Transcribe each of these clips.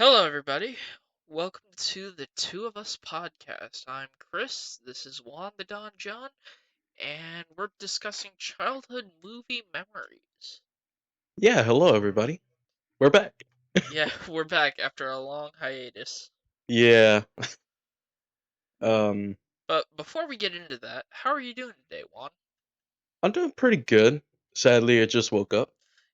Hello, everybody. Welcome to the Two of Us podcast. I'm Chris. This is Juan the Don John, and we're discussing childhood movie memories. Yeah, hello everybody. We're back. Yeah, we're back after a long hiatus. Yeah. Um But before we get into that, how are you doing today, Juan? I'm doing pretty good. Sadly, I just woke up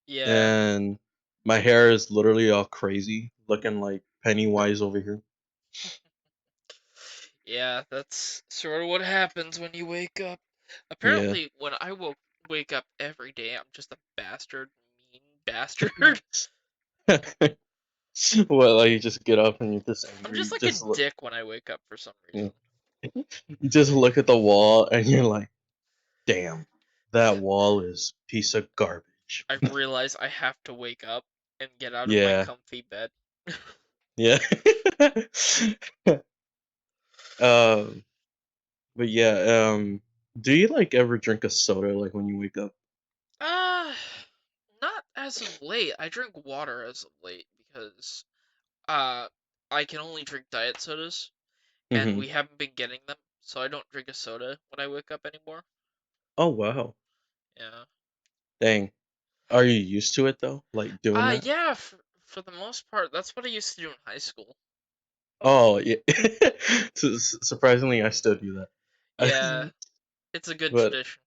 Yeah, and my hair is literally all crazy, looking like Pennywise over here. yeah, that's sort of what happens when you wake up. Yeah. Apparently, when I wake up every day, I'm just a bastard, mean bastard. Well, like you just get up and you're just I'm angry. just You like a just look dick when I wake up for some reason. you you just look at the wall and you're like, "Damn. That wall is piece of garbage." I realize I have to wake up and get out of my Yeah. comfy bed. Yeah. um but yeah, do you like ever drink a soda like when you wake up? Uh, not as of late. I drink water as of late because uh I can only drink diet sodas and Mhm. we haven't been getting them, so I don't drink a soda when I wake up anymore. Oh, wow. Yeah. Dang. Are you used to it though? Like doing that? Yeah, for the most part, that's what I used to do in high school. Oh, yeah. Surprisingly, I still do that. Yeah, it's a good But tradition.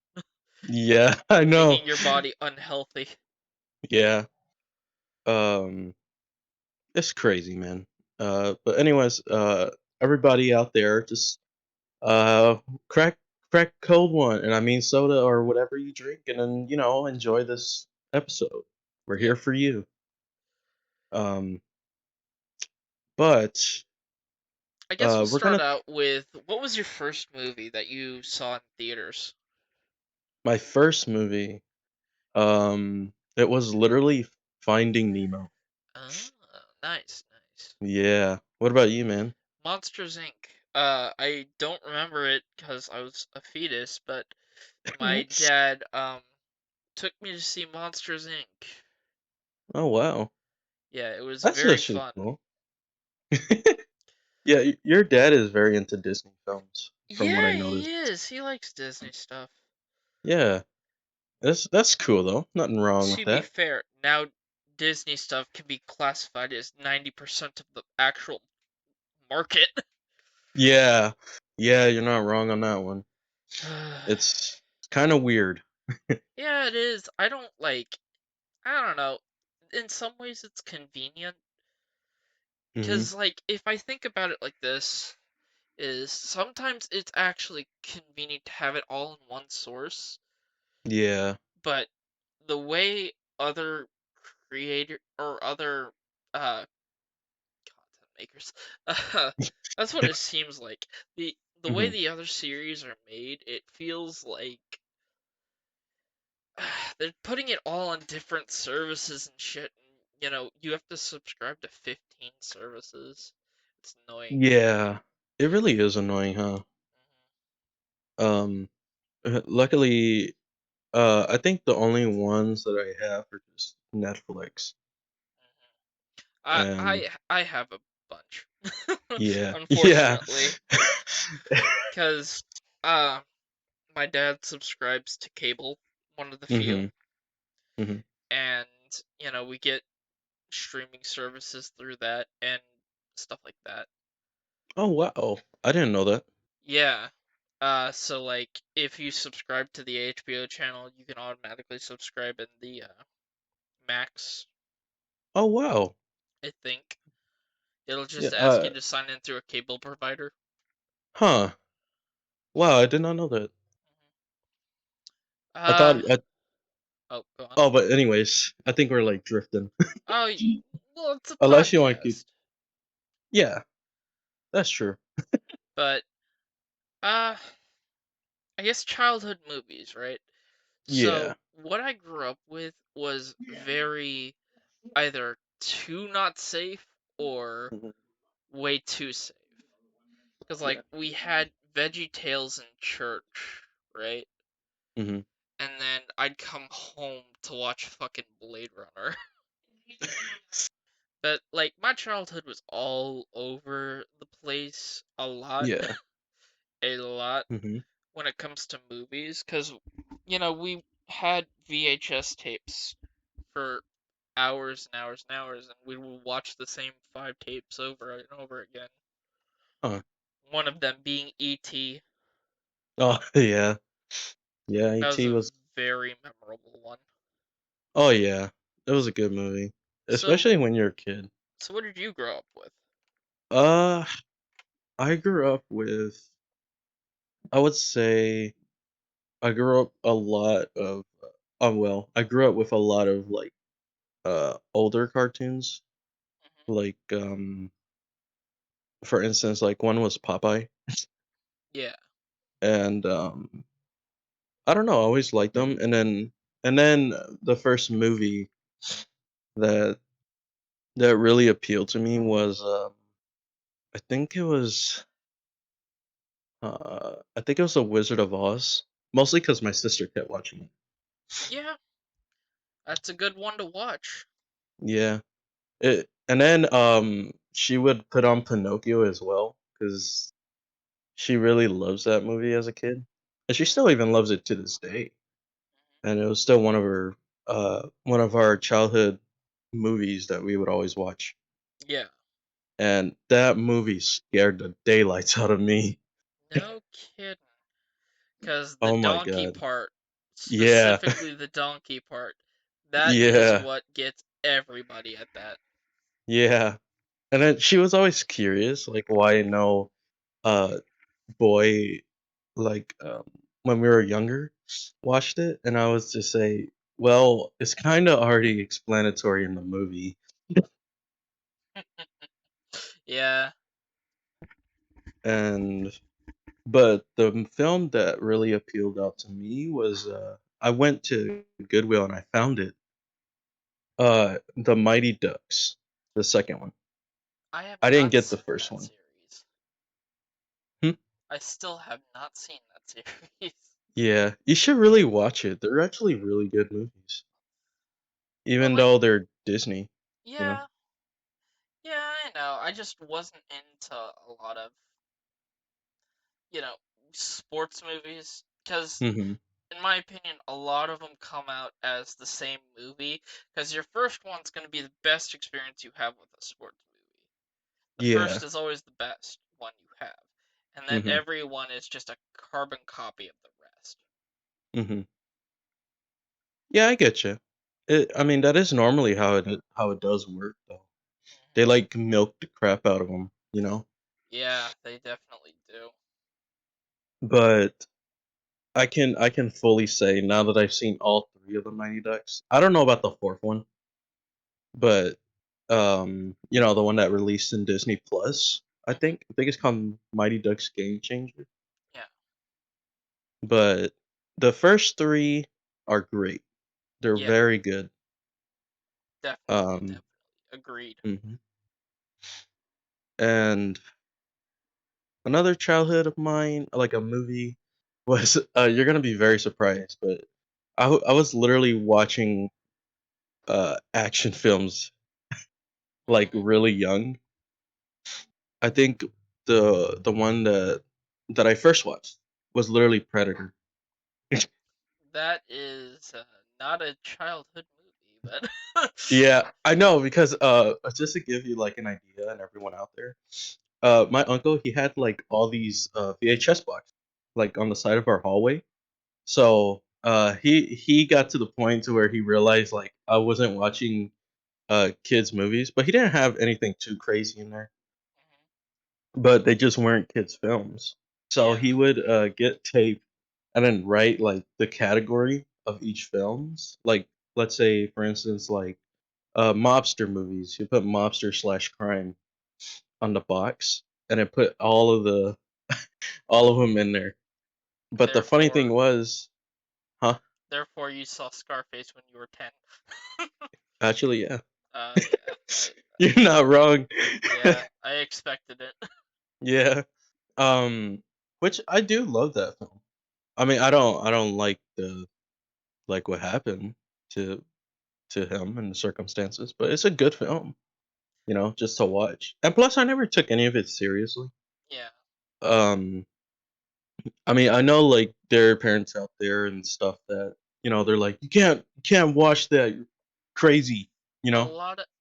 yeah, I know. Making your body unhealthy. Yeah. Um, it's crazy, man. But anyways, everybody out there, just uh, crack crack a cold one, and I mean soda or whatever you drink, and then enjoy this episode. We're Yep. here for you. Um, but I guess we'll we're start gonna out with what was your first movie that you saw in theaters? my first movie. It was literally Finding Nemo. Oh, nice, nice. Yeah. What about you, man? Monsters Inc. I don't remember it because I was a fetus, but my dad took me to see Monsters Inc. Oh wow, Yeah, it was that's very actually fun. cool. Yeah, your dad is very into Disney films, from what I Yeah, he noticed. is. He likes Disney stuff. Yeah, that's cool though. Nothing wrong with To be that. fair, now Disney stuff can be classified as 90% of the actual market. Yeah, yeah, you're not wrong on that one. It's kind of weird. Yeah, it is. I don't like. I don't know. In some ways, it's convenient Hmm. because, like, if I think about it like this, is sometimes it's actually convenient to have it all in one source, Yeah. but the way other creator or other uh content makers, uh, that's what it seems like. The way Hmm. the other series are made, it feels like they're putting it all on different services and shit. And, you have to subscribe to 15 services. It's annoying. Yeah, it really is annoying, huh? Um, luckily, I think the only ones that I have are just Netflix, and I have a bunch, yeah, yeah. unfortunately, because uh my dad subscribes to cable, one of the few, Mhm, mhm. and we get streaming services through that and stuff like that. Oh, wow. I didn't know that. Yeah. So like if you subscribe to the HBO channel, you can automatically subscribe in the Max, Oh, wow. I think. It'll Yeah, just ask you to sign in through a cable provider. huh. Wow, I did not know that. I thought Uh, I oh, go on. oh, but anyways, I think we're, like, drifting. Oh, well, it's a Unless you wanna keep podcast. yeah, that's true. But, uh, I guess childhood movies, right? Yeah. So, what I grew up with was very either too not safe or Mhm. way too safe. Because, like, Yeah. we had Veggie Tales in church, right? Mhm. And then I'd come home to watch fucking Blade Runner. But like my childhood was all over the place a lot, Yeah. a lot Hmm. when it comes to movies, because we had VHS tapes for hours and hours and hours, and we would watch the same 5 tapes over and over again. Huh. One of them being E.T. Oh yeah. Yeah, That was E.T. a was. very memorable one. Oh yeah, it was a good movie, So, especially when you're a kid. so what did you grow up with? Uh, I grew up with. I would say I grew up a lot of. Well, I grew up with a lot of like older cartoons. Hmm. Like for instance, like one was Popeye, Yeah. and I don't know, I always liked them. And then the first movie that really appealed to me was I think it was The Wizard of Oz, mostly because my sister kept watching it. Yeah, that's a good one to watch. Yeah, and then she would put on Pinocchio as well because she really loves that movie as a kid, and she Hmm. still even loves it to this day. And it was still one of our childhood movies that we would always watch. Yeah. And that movie scared the daylights out of me. No kidding. Because the Oh my donkey god. part, Yeah. specifically the donkey part, that is Yeah. what gets everybody at that. Yeah. And then she was always curious, like why no uh boy like when we were younger watched it, and I was to say, well, it's kind of already explanatory in the movie. Yeah. And but the film that really appealed out to me was I went to Goodwill and I found it. The Mighty Ducks, the second one. I have I didn't not get the seen first that one. series. Hmm? I still have not seen that series. Yeah, you should really watch it. They're actually really good movies, But even like, though they're Disney. You know. yeah, yeah, I know. I just wasn't into a lot of, you know, sports movies. Because, Hmm. in my opinion, a lot of them come out as the same movie. Because your first one's going to be the best experience you have with a sports movie. The Yeah. first is always the best one you have. And then Hmm. every one is just a carbon copy of the rest. Hmm. Yeah, I get you. I mean, that is normally how it does work, though. They Hmm. like milk the crap out of them, you know. Yeah, they definitely do. But I can fully say now that I've seen all three of the Mighty Ducks. I don't know about the fourth one, but the one that released in Disney Plus. Hmm. I think it's called Mighty Ducks Game Changer. Yeah, But the first three are great. They're yeah, very good. definitely, Um, definitely. Agreed. mhm. And another childhood of mine, like a movie, was you're gonna be very surprised, but I was literally watching action films like Hmm. really young. I think the one that I first watched was literally Predator. That is not a childhood movie, but Yeah, I know because just to give you like an idea and everyone out there, my uncle he had like all these VHS boxes like on the side of our hallway. So he got to the point to where he realized like I wasn't watching kids movies, but he didn't have anything too crazy in there. Mhm. But they just weren't kids films. So Yeah, he would get tape and then write like the category of each films. Like let's say for instance like mobster movies. You put mobster slash crime on the box and then put all of them in there. But the funny thing therefore, was, huh? therefore you saw Scarface when you were 10. Actually, yeah. Yeah, You're not wrong. yeah, I expected it. Yeah. Um, which I do love that film. I mean, I don't like the what happened to him and the circumstances, but it's a good film. just to watch. And plus, I never took any of it seriously. Yeah. Um, I mean, I know like there are parents out there and stuff that they're like, you can't watch that, you're crazy, you know.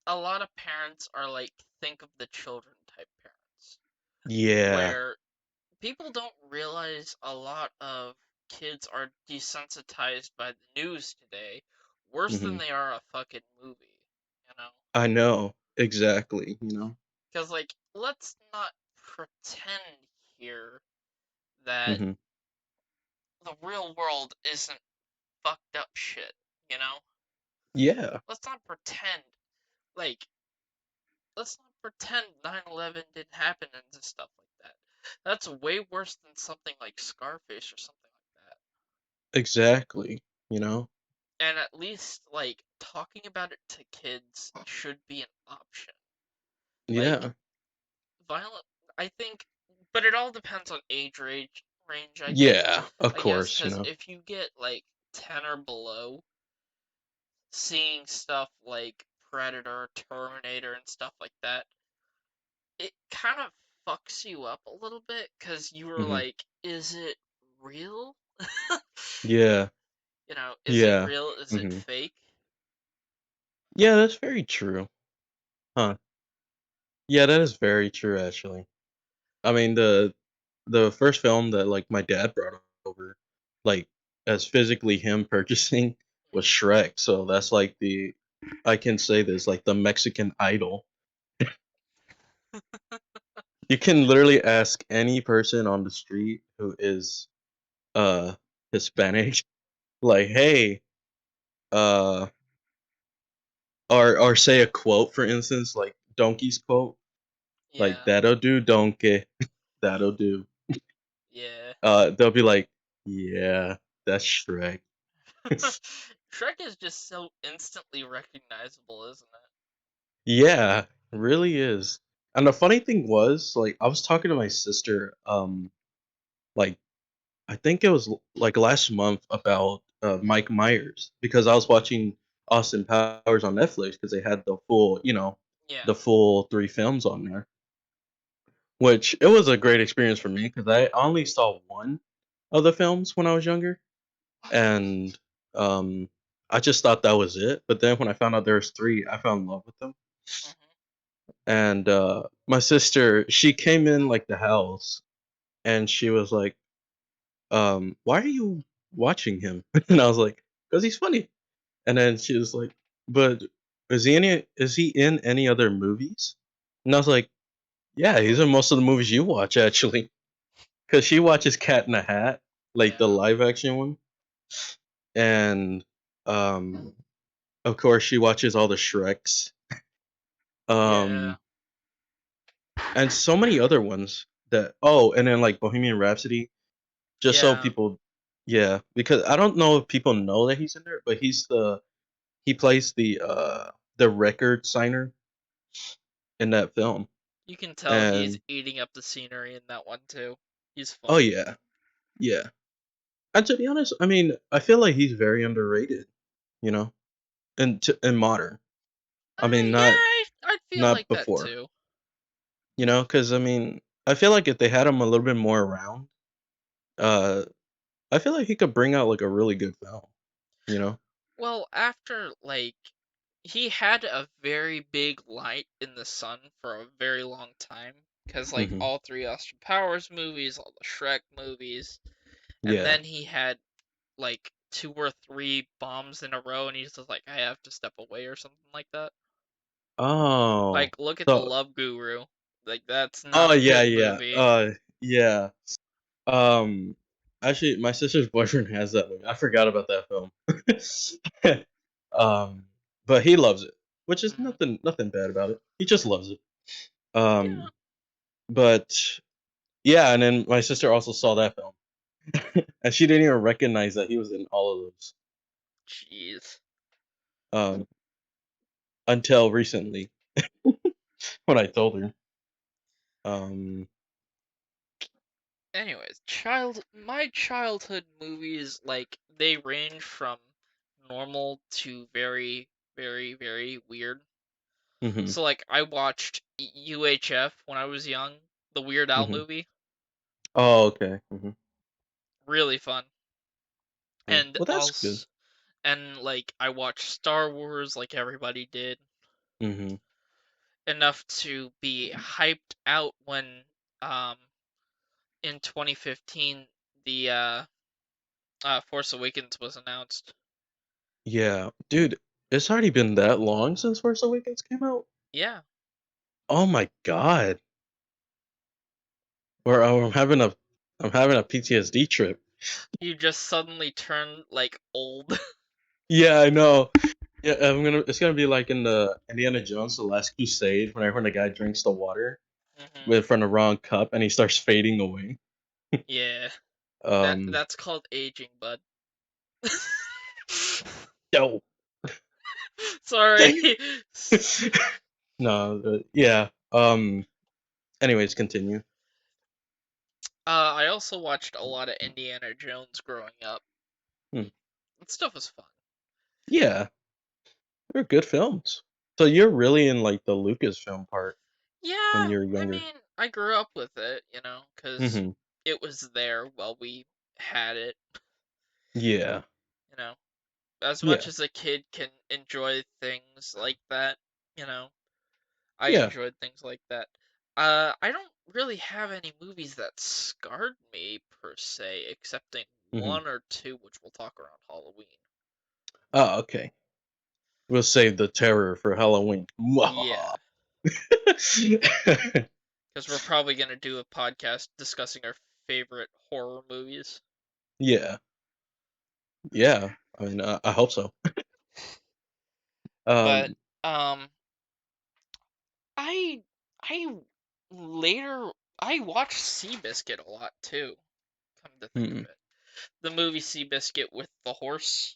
A lot of parents are like think of the children type parents, Yeah. where people don't realize a lot of kids are desensitized by the news today, worse than Hmm. they are a fucking movie, you know? I know exactly. Because, like, let's not pretend here that Hmm. the real world isn't fucked up shit, you know? Yeah. Let's not pretend, like, let's not pretend 9/11 didn't happen and stuff like that. That's way worse than something like Scarface or something like that. Exactly. You know. And at least, like, talking about it to kids should be an option. Like, Yeah. violent, I think, but it all depends on age range, Yeah. Of I guess, course. because if you get like 10 or below, seeing stuff like Predator, Terminator, and stuff like that, it kind of fucks you up a little bit because you were Hmm. like, is it real? Yeah. Is it Yeah. real? Is it Hmm. fake? Yeah, that's very true. Huh. Yeah, that is very true actually. I mean, the first film that like my dad brought over, like as physically him purchasing, was Shrek. So that's like the I can say this like the Mexican Idol. You can literally ask any person on the street who is uh Hispanic, like, hey, uh, or say a quote for instance, like Donkey's quote, like Yeah, that'll do, donkey, that'll do. yeah. They'll be like, yeah, that's Shrek. Shrek is just so instantly recognizable, isn't it? Yeah, really is. And the funny thing was, like, I was talking to my sister, like I think it was like last month about Mike Myers because I was watching Austin Powers on Netflix because they had Yeah. the full three films on there, which it was a great experience for me because I only saw one of the films when I was younger, and um, I just thought that was it. But then when I found out there was three, I fell in love with them. Hmm. And my sister, she came in like the house, and she was like, "Why are you watching him?" And I was like, "Cause he's funny." And then she was like, "But is he in any other movies?" And I was like, "Yeah, he's in most of the movies you watch actually." Cause she watches Cat in the Hat, like the Yeah. live action one, and um, of course she watches all the Shreks, Yeah. um, and so many other ones that. Oh, and then like Bohemian Rhapsody. Just so Yeah. people, yeah, because I don't know if people know that he's in there, but he plays the record signer in that film. You can tell he's And eating up the scenery in that one too. He's oh funny. yeah, yeah. And to be honest, I mean, I feel like he's very underrated, you know, in modern. I mean, Yeah, not I'd feel not like that before, too. because I mean, I feel like if they had him a little bit more around, uh, I feel like he could bring out like a really good film, you know. Well, after, like, he had a very big light in the sun for a very long time. Because, like, Hmm. all three Austin Powers movies, all the Shrek movies, and Yeah. then he had, like, two or three bombs in a row, and he's just like, I have to step away or something like that. Oh. Like, look at The So Love Guru. Like, that's oh not a yeah, good yeah. movie. Yeah. Um Actually my sister's boyfriend has that movie. I forgot about that film. um but he loves it, which is Hmm. nothing bad about it. He just loves it. Yeah. Um but yeah, and then my sister also saw that film. And she didn't even recognize that he was in all of those. Jeez. Um until recently when I told her. Um Anyways, my childhood movies, like, they range from normal to very, very, very weird. Mhm. So like I watched UHF when I was young, the Weird Al Mhm. movie. Oh, okay. Mhm. Really fun. Yeah. And Well, that's good. also, and like I watched Star Wars like everybody did, Mhm. enough to be hyped out when um in 2015 the Force Awakens was announced. Yeah, dude, it's already been that long since Force Awakens came out? Yeah, Oh my god. Or I'm having a PTSD trip. you just suddenly turn like old. Yeah, I know. Yeah, it's gonna be like in the Indiana Jones: The Last Crusade, whenever the guy drinks the water Hmm. with from the wrong cup and he starts fading away. Yeah, Um, that's called aging, bud. no. Sorry. No, yeah. Anyways, continue. I also watched a lot of Indiana Jones growing up. Hmm. That stuff was fun. Yeah, they're good films. So you're really in like the Lucasfilm part when Yeah, you're I younger. mean, I grew up with it, because Hmm. it was there while we had it, Yeah. you know. As much Yeah. as a kid can enjoy things like that, you know, I Yeah. enjoyed things like that. I don't really have any movies that scarred me per se, excepting Hmm. one or two, which we'll talk around Halloween. Oh, okay. We'll save the terror for Halloween. Yeah, Mwahaha. because we're probably gonna do a podcast discussing our favorite horror movies. Yeah. Yeah. I mean, I hope so. But Um. um, I I later I watched Seabiscuit a lot too. Come to think of Mm. it, the movie Seabiscuit with the horse.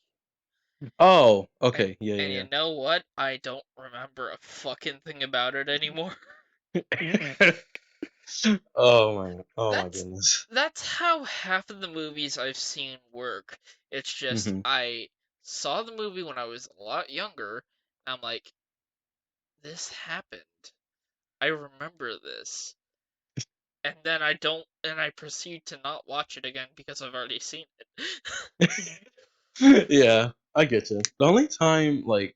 Oh. And Okay. Yeah. and you Yeah. know what? I don't remember a fucking thing about it anymore. Yeah. Oh my. Oh my That's goodness. that's how half of the movies I've seen work. It's just Hmm. I saw the movie when I was a lot younger, and I'm like, this happened. I remember this. And then I proceed to not watch it again because I've already seen it. Yeah. I get you. The only time like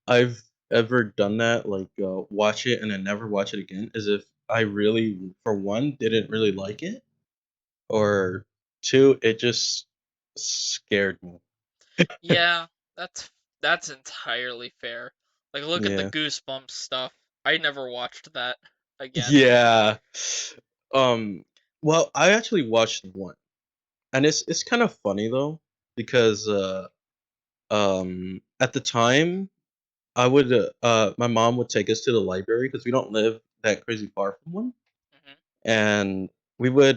I've ever done that, like watch it and then never watch it again, is if I really, for one, didn't really like it, or two, it just scared me. Yeah, that's entirely fair. Like look at the Yeah. Goosebumps stuff. I never watched that again. Yeah. Um. Well, I actually watched one, and it's kind of funny though, because at the time I would my mom would take us to the library because we don't live that crazy far from one, Hmm. and we would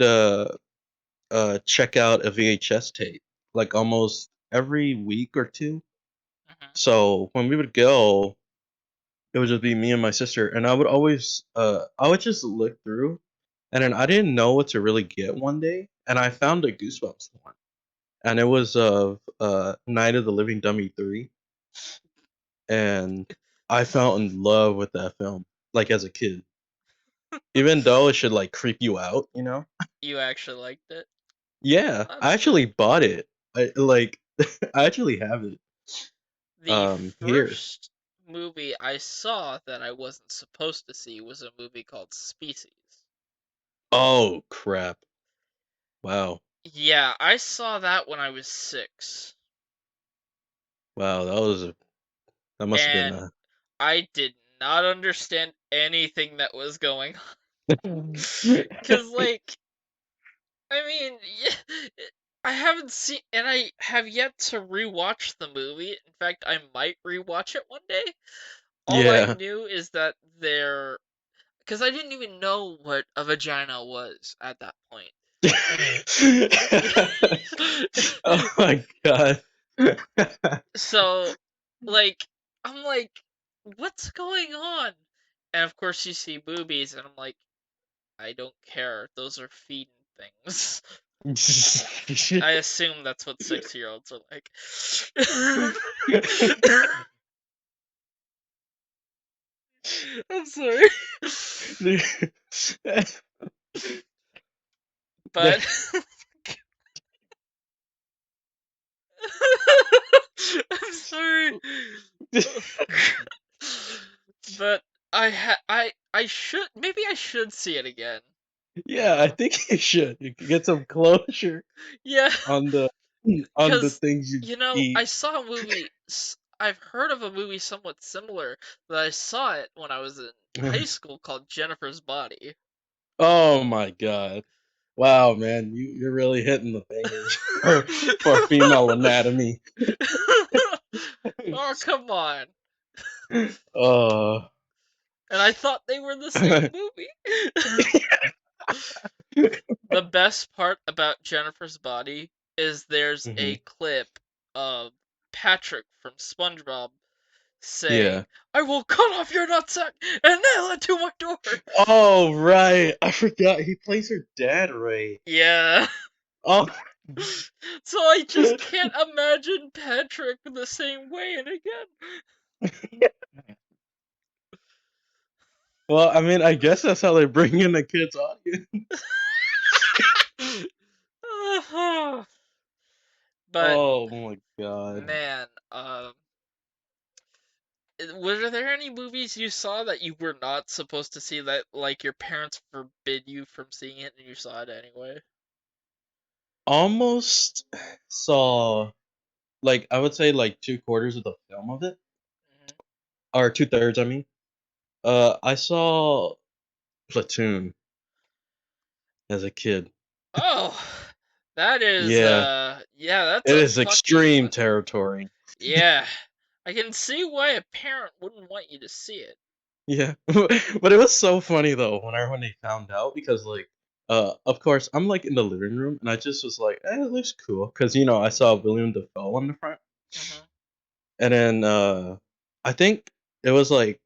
check out a VHS tape like almost every week or two. Hmm. So when we would go, it would just be me and my sister, and I would just look through, and then I didn't know what to really get one day, and I found a Goosebumps one, and it was of Night of the Living Dummy 3, and I fell in love with that film like as a kid, even though it should like creep you out, you know. You actually liked it? Yeah, I That's good. actually bought it. I like I actually have it The here. first movie I saw that I wasn't supposed to see was a movie called Species. Oh crap. Wow. Yeah, I saw that when I was 6, Wow, that must have been and I did not understand anything that was going on. Cause like, I mean, yeah, I haven't seen, and I have yet to rewatch the movie. In fact, I might rewatch it one day. All I Yeah. knew is that because I didn't even know what a vagina was at that point. Oh my god. So, like, I'm like, what's going on? And of course, you see boobies, and I'm like, I don't care. Those are feeding things. I assume that's what 6-year-olds are like. I'm sorry. The- But I'm sorry. But I should maybe I should see it again. yeah, I think you should. You can get some closure Yeah, on the because things you I eat. saw a movie. I've heard of a movie somewhat similar, but I saw it when I was in high school called Jennifer's Body. Oh my god. Wow, man, you're really hitting the bangers for female anatomy. Oh, come on. Uh, And I thought they were the same movie. The best part about Jennifer's Body is there's hmm a clip of Patrick from SpongeBob Yeah. saying, "I will cut off your nutsack and nail it to my door." Oh right, I forgot he plays her dad, right? Yeah. Oh. So I just can't imagine Patrick the same way and again. Well, I mean, I guess that's how they bring in the kids' audience. But Oh my god. man, were there any movies you saw that you were not supposed to see that like your parents forbid you from seeing it and you saw it anyway? Almost saw, like, I would say like 2/4 of the film of it, Mhm. or 2/3. I mean, I saw Platoon as a kid. Oh, that is Yeah, yeah, that's it a is fucking extreme one. territory. Yeah. I can see why a parent wouldn't want you to see it. Yeah, but it was so funny though when they found out because like, of course I'm like in the living room and I just was like, it looks cool because I saw William Dafoe on the front, Mhm. and then I think it was like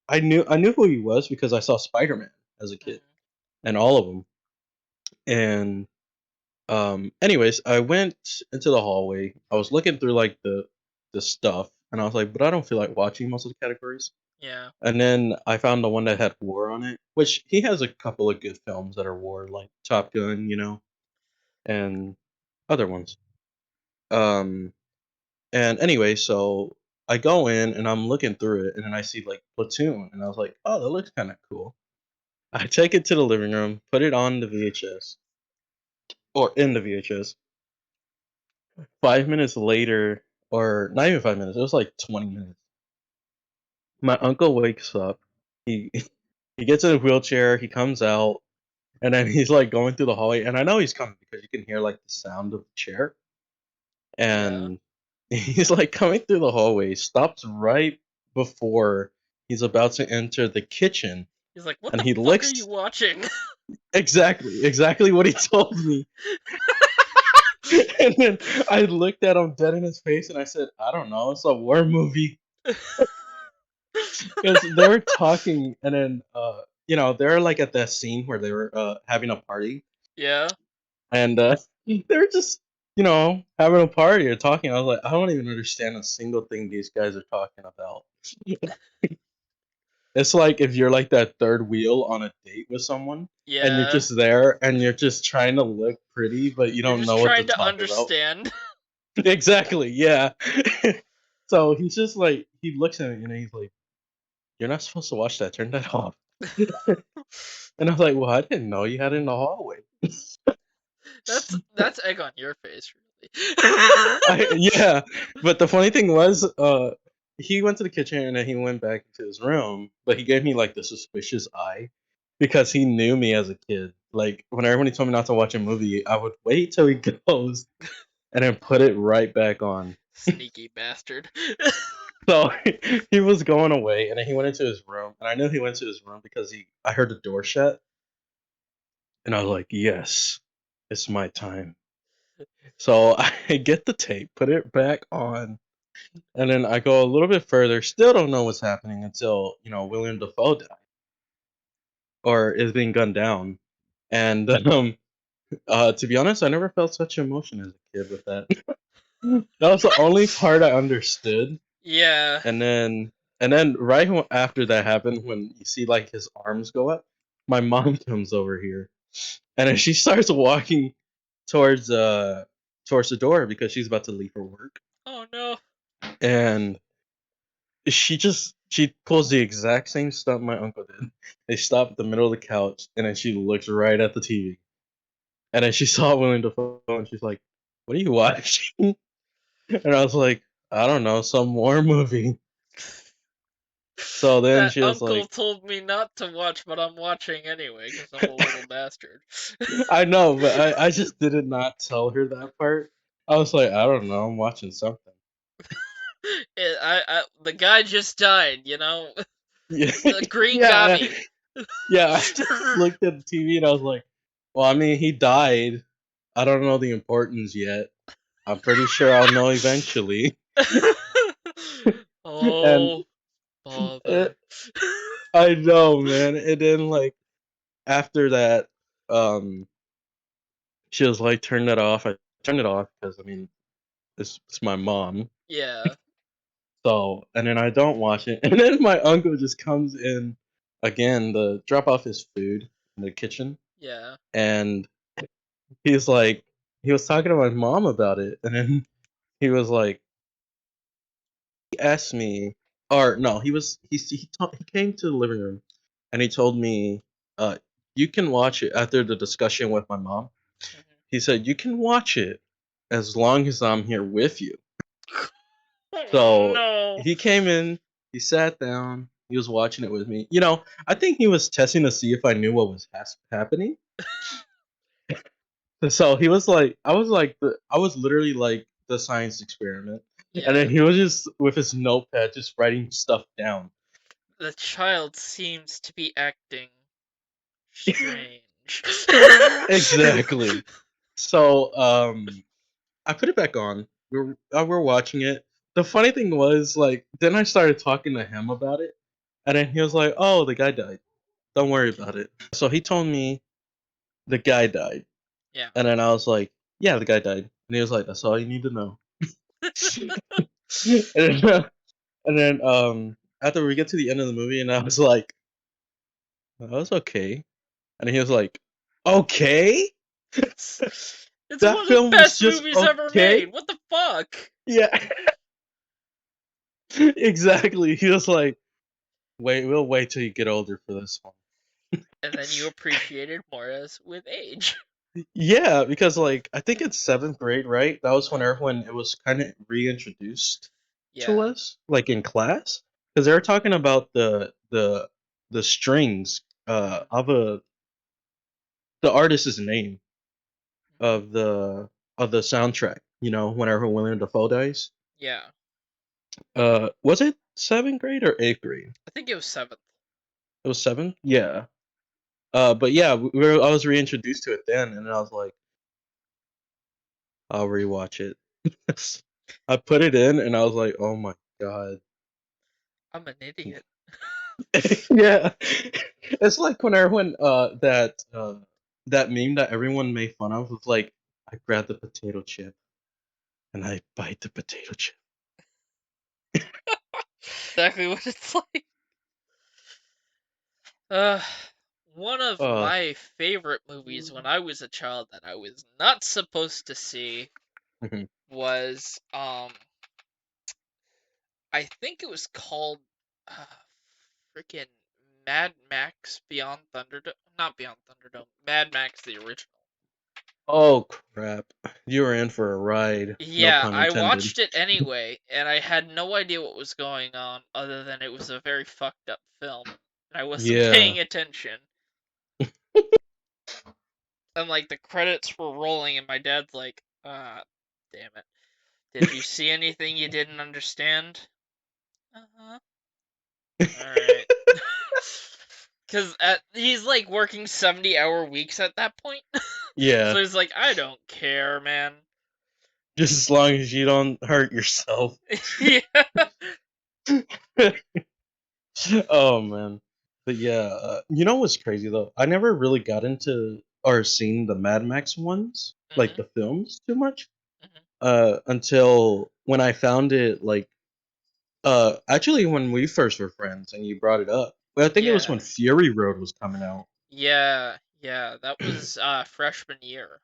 I knew who he was because I saw Spider Man as a kid Mhm. and all of them, and anyways, I went into the hallway. I was looking through like the stuff, and I was like, but I don't feel like watching most of the categories. Yeah. And then I found the one that had war on it, which he has a couple of good films that are war, like Top Gun, and other ones. Um, and anyway, so I go in and I'm looking through it, and then I see like Platoon, and I was like, oh, that looks kind of cool. I take it to the living room, put it on the VHS or in the VHS. 5 minutes later, or not even 5 minutes, it was like 20 minutes. My uncle wakes up. He he gets in a wheelchair. He comes out. And then he's like going through the hallway, and I know he's coming because you can hear like the sound of the chair. Yeah. And he's like coming through the hallway, stops right before he's about to enter the kitchen, He's like, "What and the he fuck are you looks watching?" exactly what he told me. And then I looked at him dead in his face, and I said, "I don't know, it's a war movie." Because they were talking, and then they're like at that scene where they were having a party, Yeah. and they're just having a party or talking. I was like, I don't even understand a single thing these guys are talking about. It's like if you're like that third wheel on a date with someone and you're Yeah. just there and you're just trying to look pretty but you You're don't just know what to trying to talk about. understand. Exactly, yeah. So he's just like, he looks at me and he's like, you're not supposed to watch that, turn that off. And I was like, well, I didn't know you had it in the hallway. That's egg on your face, really. Yeah, but the funny thing was, he went to the kitchen and then he went back to his room, but he gave me like the suspicious eye because he knew me as a kid. Like whenever he told me not to watch a movie, I would wait till he goes and then put it right back on. Sneaky bastard. So he was going away and then he went into his room, and I knew he went to his room because I heard the door shut, and I was like, yes, it's my time. So I get the tape, put it back on. And then I go a little bit further, still don't know what's happening until, William Dafoe died or is being gunned down. And to be honest, I never felt such emotion as a kid with that. That was the only part I understood. Yeah. And then And then after that happened, when you see like his arms go up, my mom comes over here, and then she starts walking towards towards the door because she's about to leave for work, Oh no. and she pulls the exact same stunt my uncle did. They stop at the middle of the couch, and then she looks right at the TV, and then she saw William Dafoe, and she's like, "What are you watching?" And I was like, "I don't know, some war movie." So then That she was uncle like, told me not to watch, but I'm watching anyway because I'm a little bastard. I know, but I just did not tell her that part. I was like, I don't know, I'm watching something. The guy just died, you know. Yeah, The green got yeah, me. yeah. I just looked at the TV and I was like, well, I mean, he died. I don't know the importance yet. I'm pretty sure I'll know eventually. And Oh, it, bother. I know, man. And then like after that, um, she was like, turn that off. I turned it off because I mean, it's my mom. Yeah, So, and then I don't watch it. And then my uncle just comes in again to drop off his food in the kitchen. yeah. And he's like, he was talking to my mom about it. And then he was like, he asked me, or no, he came to the living room and he told me, uh, you can watch it after the discussion with my mom. Mhm. He said, you can watch it as long as I'm here with you. Oh So no. he came in, he sat down, he was watching it with me. You know, I think he was testing to see if I knew what was happening. So he was like, I was literally like the science experiment. And then Yeah. he was just with his notepad, just writing stuff down. The child seems to be acting strange. Exactly. So, I put it back on. We're watching it. The funny thing was, like, then I started talking to him about it, and then he was like, "Oh, the guy died. Don't worry about it." So he told me the guy died, Yeah. and then I was like, "Yeah, the guy died," and he was like, "That's all you need to know." and then after we get to the end of the movie, and I was like, "That was okay," and he was like, "Okay." It's That one of the film was best just movies ever okay. made. What the fuck? Yeah, exactly. He was like, "Wait, we'll wait till you get older for this one." And then you appreciate it more as with age. Yeah, because like I think it's seventh grade, right? That was when it was kind of reintroduced to Yeah. us, like in class, because they were talking about the strings of the artist's name Mhm. of the soundtrack. You know, whenever William Dafoe dies. Yeah. Was it seventh grade or eighth grade? I think it was seventh. It was seven. Yeah. But yeah, I was reintroduced to it then, and I was like, I'll rewatch it. I put it in, and I was like, oh my god. I'm an idiot. Yeah, it's like when everyone that meme that everyone made fun of was like, I grab the potato chip and I bite the potato chip. Exactly what it's like. Uh, one of Uh, my favorite movies when I was a child that I was not supposed to see mhm. was I think it was called uh, freaking Mad Max Beyond Thunderdome. Not Beyond Thunderdome. Mad Max the original. Oh crap! You were in for a ride. No Yeah, pun I intended. watched it anyway, and I had no idea what was going on other than it was a very fucked up film. And I wasn't Yeah. paying attention. And like the credits were rolling, and my dad's like, damn it. Did you see anything you didn't understand? Uh-huh. Alright. Because he's like working 70-hour weeks at that point. Yeah. So he's like, I don't care, man. Just as long as you don't hurt yourself. Yeah. Oh man. But yeah, you know what's crazy though? I never really got into or seen the Mad Max ones, like Hmm. the films, too much. Hmm. Until when I found it like Actually, when we first were friends and you brought it up, well, I think it was Yeah. when Fury Road was coming out. Yeah, yeah, that was freshman year.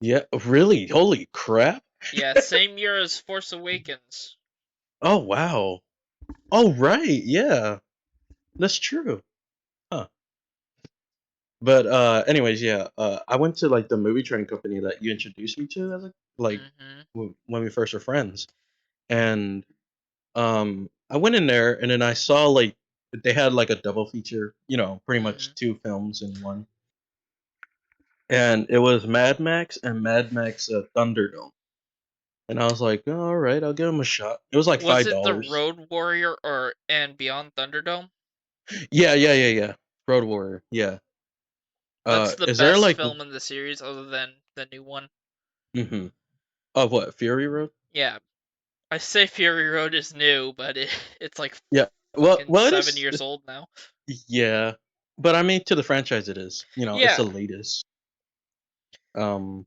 Yeah, really? Holy crap! Yeah, same year as Force Awakens. Oh wow. Oh right, yeah, that's true. Huh. But anyways, yeah. I went to like the movie train company that you introduced me to as a like Mhm. when we first were friends, and I went in there and then I saw like they had like a double feature, pretty much Mhm. two films in one, and it was Mad Max and Mad Max Thunderdome. And I was like, all right, I'll give him a shot. It was like Was five it the dollars. Road Warrior or and Beyond Thunderdome? Yeah, yeah, yeah, yeah. Road Warrior. Yeah. That's the Is there best like, film in the series other than the new one. mm-hmm. Of what Fury Road? Yeah, I say Fury Road is new, but it's like Yeah. Well, fucking well, it 7 is. years old now. Yeah, but I mean, to the franchise, it is. It's Yeah. the latest. Um,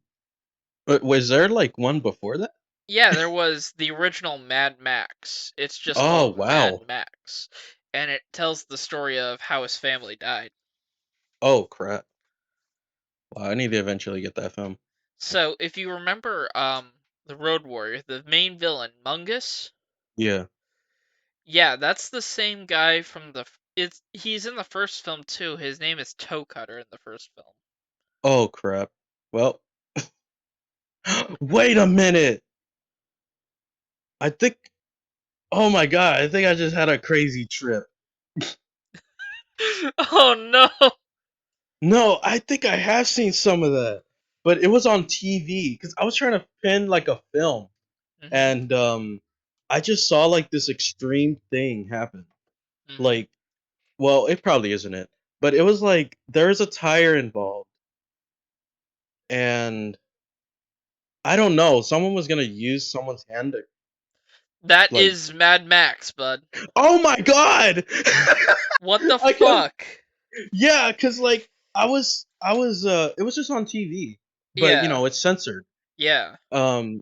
but was there like one before that? Yeah, there was the original Mad Max. It's just Oh called Mad wow. Max. And it tells the story of how his family died. Oh crap. Wow, I need to eventually get that film. So, if you remember the Road Warrior, the main villain, Mungus, Yeah. yeah, that's the same guy from it's he's in the first film too. His name is Toe Cutter in the first film. Oh crap. Well, wait a minute. I think. Oh my god. I think I just had a crazy trip. Oh no. No, I think I have seen some of that, but it was on TV because I was trying to pin like a film, Mhm. and I just saw like this extreme thing happen. Mhm. Like, well, it probably isn't it, but it was like there's a tire involved, and I don't know. Someone was gonna use someone's hand to That like. is Mad Max, bud. Oh my god! What the I kept, fuck? yeah, cause like it was just on TV, but Yeah. it's censored. Yeah. And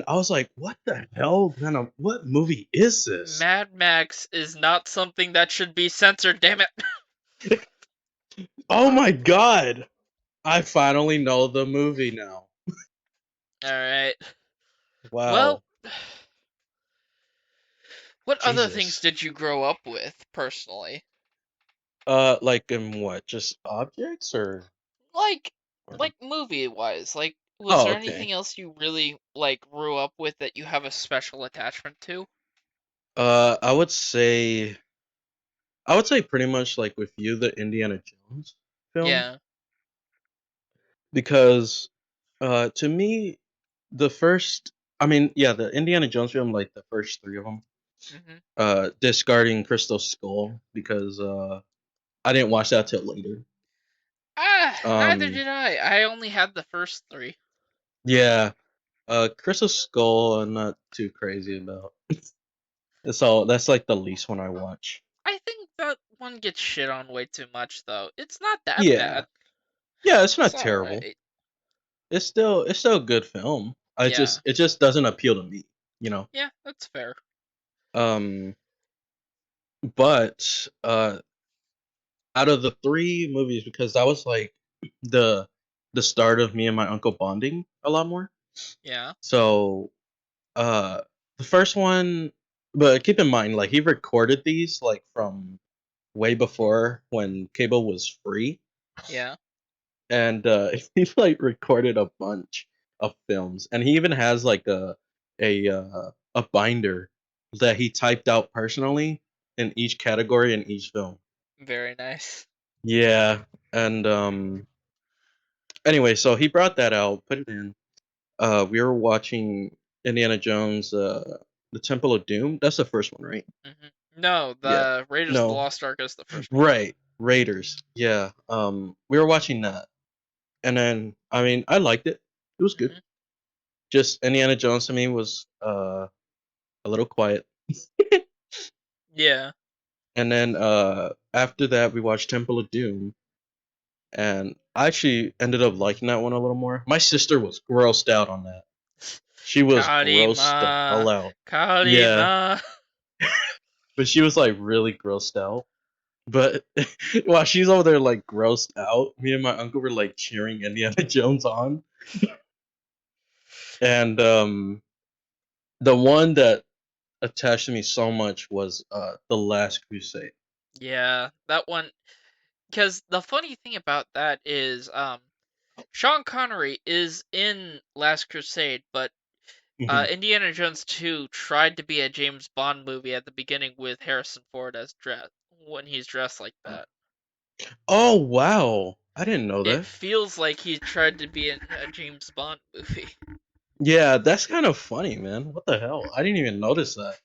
I was like, what the hell kind of what movie is this? Mad Max is not something that should be censored, damn it. Oh my god! I finally know the movie now. Alright. Well, Wow. what other things Jesus. did you grow up with, personally? Like in what? Just objects Like, or movie-wise. Like, was oh, there okay. anything else you really, grew up with that you have a special attachment to? Uh, I would say I would say pretty much like with you the Indiana Jones film Yeah. because to me the first I mean, yeah, the Indiana Jones film like the first 3 of them Mhm. discarding Crystal Skull because I didn't watch that till later. Neither Um, did I. I only had the first three. yeah, Crystal Skull, I'm not too crazy about. So that's like the least one I watch. I think that one gets shit on way too much, though. It's not that Yeah, bad. yeah, it's It's not terrible. alright. It's still a good film. I Yeah. just it just doesn't appeal to me, you know. Yeah, that's fair. Um, but out of the 3 movies, because that was like the the start of me and my uncle bonding a lot more. Yeah. So uh the first one, but keep in mind like he recorded these like from way before when cable was free, Yeah. and he like recorded a bunch of films, and he even has like a binder that he typed out personally in each category in each film. Very nice. Yeah, and anyway, so he brought that out, put it in. We were watching Indiana Jones, the Temple of Doom. That's the first one, right? No, Yeah. the Raiders of the No. Lost Ark is the first one. Right. Raiders. Yeah. We were watching that, and then I mean, I liked it. It was good. Hmm. Just Indiana Jones to me was a little quiet. Yeah. And then after that, we watched Temple of Doom, and I actually ended up liking that one a little more. My sister was grossed out on that. She was grossed the Karima. hell out. Yeah. Karima. but she was like really grossed out. But while she's over there like grossed out, me and my uncle were like cheering Indiana Jones on. And the one that attached to me so much was The Last Crusade. Yeah, that one. Because the funny thing about that is, Sean Connery is in Last Crusade, but Mhm. Indiana Jones 2 tried to be a James Bond movie at the beginning with Harrison Ford as dress when he's dressed like that. Oh wow, I didn't know It that. feels like he tried to be in a James Bond movie. Yeah, that's kind of funny, man. What the hell? I didn't even notice that.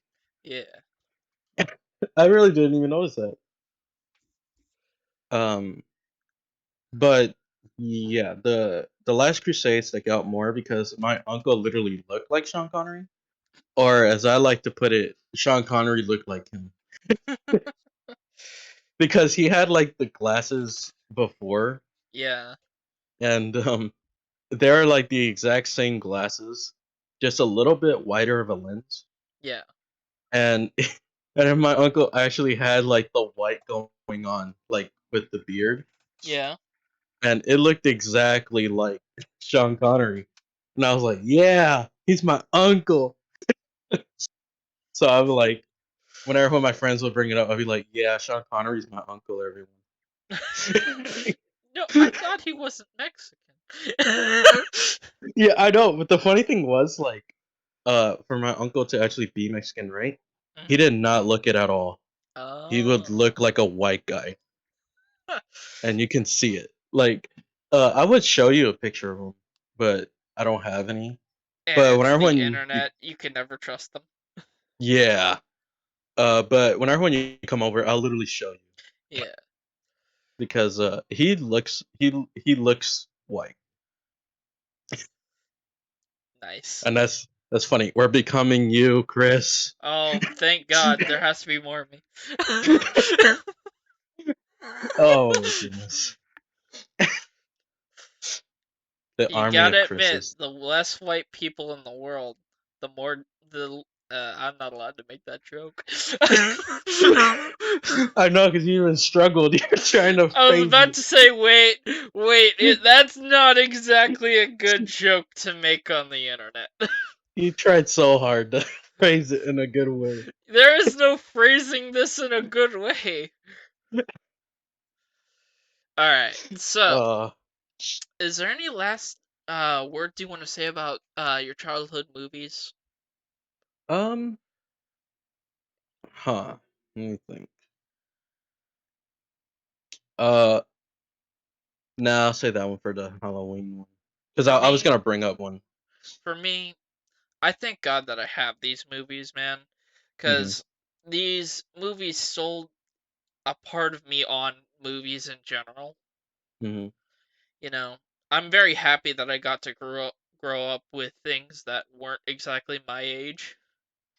Yeah. I really didn't even notice that. Um, but yeah, the Last Crusade stuck out more because my uncle literally looked like Sean Connery, or as I like to put it, Sean Connery looked like him because he had like the glasses before, Yeah. and they're like the exact same glasses, just a little bit wider of a lens, Yeah. and and then my uncle actually had like the white going on, like with the beard, Yeah. and it looked exactly like Sean Connery. And I was like, yeah, he's my uncle. So I'm like, whenever my friends would bring it up, I'd be like, yeah, Sean Connery's my uncle, everyone. No, I thought he wasn't Mexican. Yeah, I know. But the funny thing was, like, for my uncle to actually be Mexican, right? He Mhm. did not look it at all. He would Oh. look like a white guy, and you can see it. Like, I would show you a picture of him, but I don't have any. And But it's whenever the you internet. You can never trust them. yeah. But whenever you come over, I'll literally show you Yeah. because he looks white, Nice. and that's funny. We're becoming you, Chris. Oh, thank God. There has to be more of me. Oh my goodness, the You army of gotta admit, Chris's. the less white people in the world, the more the. I'm not allowed to make that joke. I know because you even struggled. You're trying to I was phrase about it. to say, wait, that's not exactly a good joke to make on the internet. You tried so hard to phrase it in a good way. There is no phrasing this in a good way. Alright, so, Uh, is there any last words you want to say about your childhood movies? um, huh. Let me think. Uh, nah, I'll say that one for the Halloween one because For I was me, gonna bring up one. for me, I thank God that I have these movies, man, Hmm. because these movies sold a part of me on movies in general. Hmm. You know, I'm very happy that I got to grow up with things that weren't exactly my age.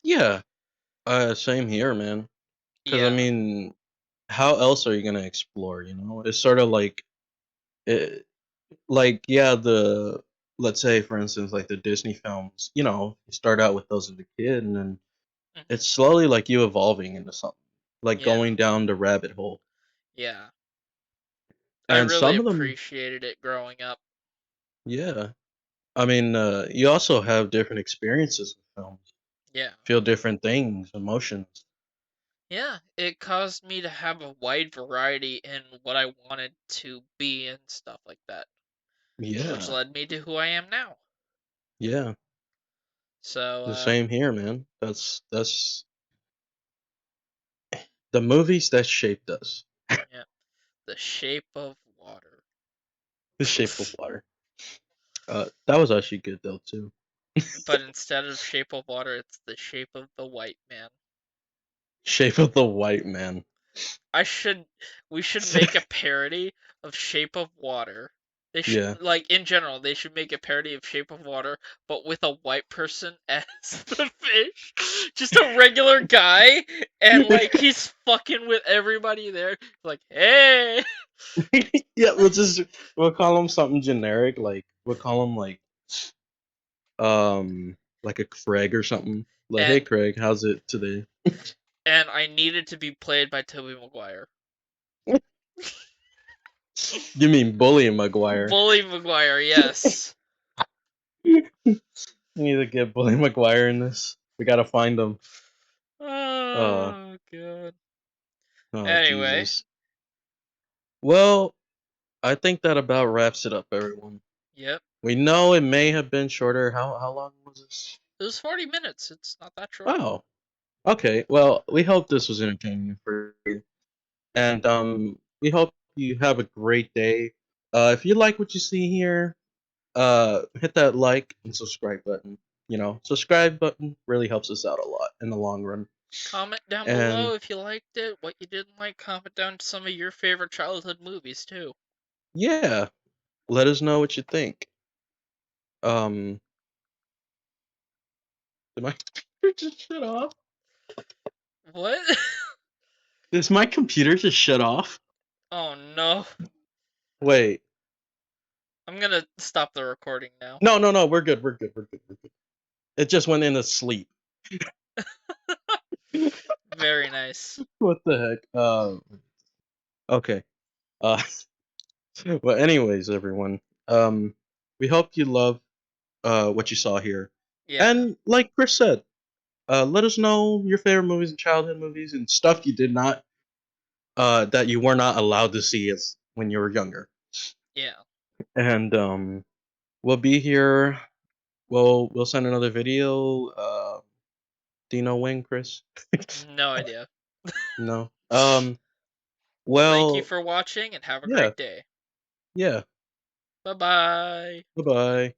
Yeah. Same here, man. Because I Yeah. mean, how else are you gonna explore? You know, it's sort of like it, like yeah, the let's say for instance, like the Disney films. You know, you start out with those as a kid, and then Hmm. it's slowly like you evolving into something, like Yeah. going down the rabbit hole. Yeah. I And really some of them, appreciated it growing up. yeah. I mean, you also have different experiences with films, Yeah. feel different things, emotions. Yeah, it caused me to have a wide variety in what I wanted to be and stuff like that, which Yeah, led me to who I am now. yeah. So, The same here, man. That's the movies that shaped us. yeah, The Shape of Water. The Shape of Water. That was actually good though too. But instead of Shape of Water, it's The Shape of the White Man. Shape of the White Man. I should we should make a parody of Shape of Water. They should Yeah. like in general, they should make a parody of Shape of Water, but with a white person as the fish. Just a regular guy, and like he's fucking with everybody there. Like, hey, Yeah, we'll call him something generic, like we'll call him um like a Craig or something. Like, hey and Craig, how's it today? and I need it to be played by Tobey Maguire. You mean Bully Maguire? Bully Maguire, yes. We need to get Bully Maguire in this. We gotta find him. Oh god. Oh Anyway, Jesus. Well, I think that about wraps it up, everyone. yep. We know it may have been shorter. How long was this? It was 40 minutes. It's not that short. Oh, okay. Well, we hope this was entertaining for you, and we hope you have a great day. If you like what you see here, hit that like and subscribe button. You know, subscribe button really helps us out a lot in the long run. Comment down And below if you liked it, what you didn't like. Comment down some of your favorite childhood movies too. yeah, let us know what you think. Um, did my computer just shut off? What? Does my computer just shut off? Oh no. Wait. I'm gonna stop the recording now. No, no, no. We're good. We're good. We're good. We're good. It just went into sleep. Very nice. What the heck? Okay. Uh, well, anyways, everyone. We hope you love what you saw here, Yeah. and like Chris said, let us know your favorite movies and childhood movies and stuff you did not, that you were not allowed to see as when you were younger. Yeah. And we'll be here. We'll send another video. Do you know when, Chris? No idea. No. Thank you Well, for watching and have a yeah, great day. yeah. Bye bye. Bye bye.